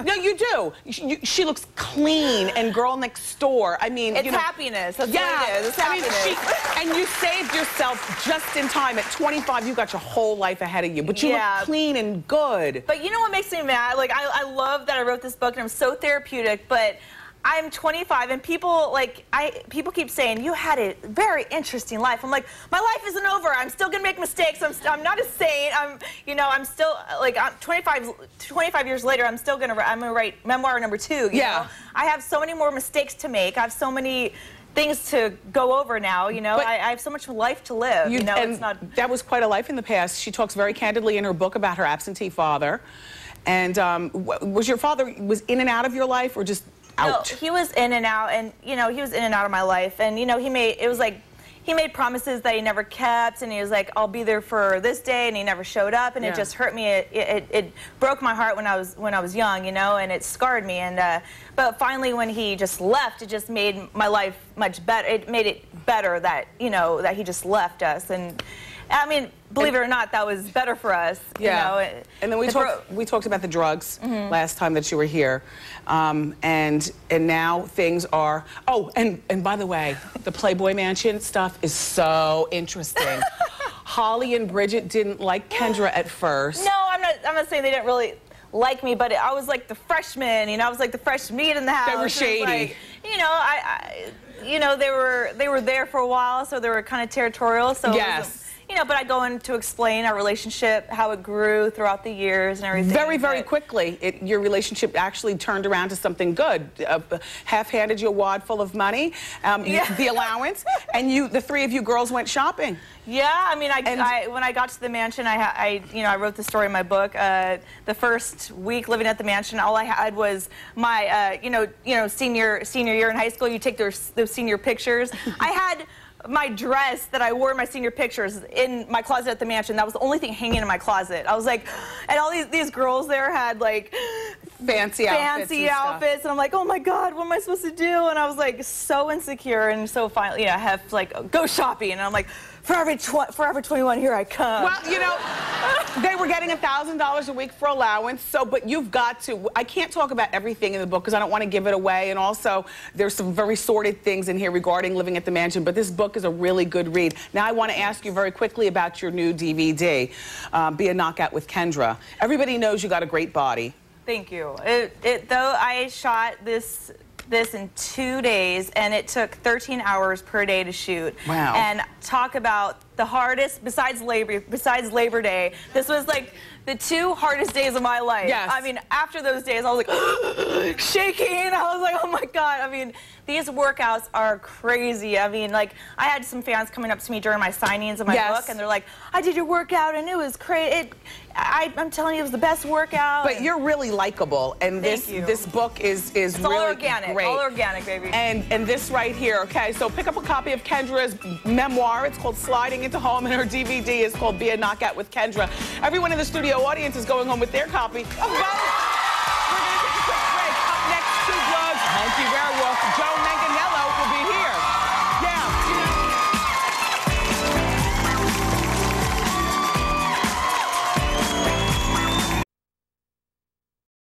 No, you do. She looks clean and girl next door. I mean, it's happiness. That's what it is. It's happiness. And you saved yourself just in time. At 25, you got your whole life ahead of you. But you look clean and good. But you know what makes me mad? Like, I love that I wrote this book and I'm so therapeutic, but I'm 25 and people keep saying, you had a very interesting life. I'm like, my life isn't over. I'm still gonna make mistakes. I'm not a saint. I'm still, like, I'm 25 years later, I'm gonna write memoir number 2, you know? I have so many more mistakes to make. I have so many things to go over now, you know. I have so much life to live, you know. And that was quite a life in the past. She talks very candidly in her book about her absentee father. And was your father in and out of your life, or just out? No, he was in and out, and you know, he was in and out of my life, and you know, he made promises that he never kept, and he was like, I'll be there for this day, and he never showed up, and it just hurt me. It broke my heart when I was young, you know, and it scarred me. And but finally, when he just left, it just made my life much better. It made it better that, you know, that he just left us. And I mean, believe it or not, that was better for us. You know? And then we talked about the drugs last time that you were here, and now things are. Oh, and by the way, the Playboy Mansion stuff is so interesting. Holly and Bridget didn't like Kendra at first. No, I'm not saying they didn't really like me, but I was like the freshman. You know, I was like the fresh meat in the house. They were shady. Like, you know, you know, they were there for a while, so they were kind of territorial. So yes. You know, but I go in to explain our relationship, how it grew throughout the years and everything. Very, very quickly, your relationship actually turned around to something good. Half-handed you a wad full of money, the allowance, and the three of you girls went shopping. Yeah, I mean, when I got to the mansion, you know, I wrote the story in my book. The first week living at the mansion, all I had was my, you know, senior year in high school. You take those senior pictures. I had my dress that I wore in my senior pictures in my closet at the mansion. That was the only thing hanging in my closet. I was like, and all these girls there had like fancy outfits, and I'm like, oh my God, what am I supposed to do? And I was like so insecure, and so finally, you know, I have to like go shopping, and I'm like, Forever 21, here I come. Well, you know, they were getting $1,000 a week for allowance, but you've got to, I can't talk about everything in the book because I don't want to give it away, and also there's some very sordid things in here regarding living at the mansion, but this book is a really good read. Now I want to ask you very quickly about your new DVD, Be a Knockout with Kendra. Everybody knows you got a great body. Thank you. Though I shot this in 2 days, and it took 13 hours per day to shoot. Wow. And talk about the hardest, besides Labor Day, this was like the 2 hardest days of my life. Yes. I mean, after those days, I was like shaking. I was like, oh my God. I mean, these workouts are crazy. I mean, like, I had some fans coming up to me during my signings of my book, and they're like, I did your workout, and it was crazy. I'm telling you, it was the best workout. But you're really likable, and this book is it's really all organic, great. all organic, baby. And this right here, okay? So pick up a copy of Kendra's memoir. It's called Sliding Into Home, and her DVD is called Be a Knockout with Kendra. Everyone in the studio audience is going home with their copy of both.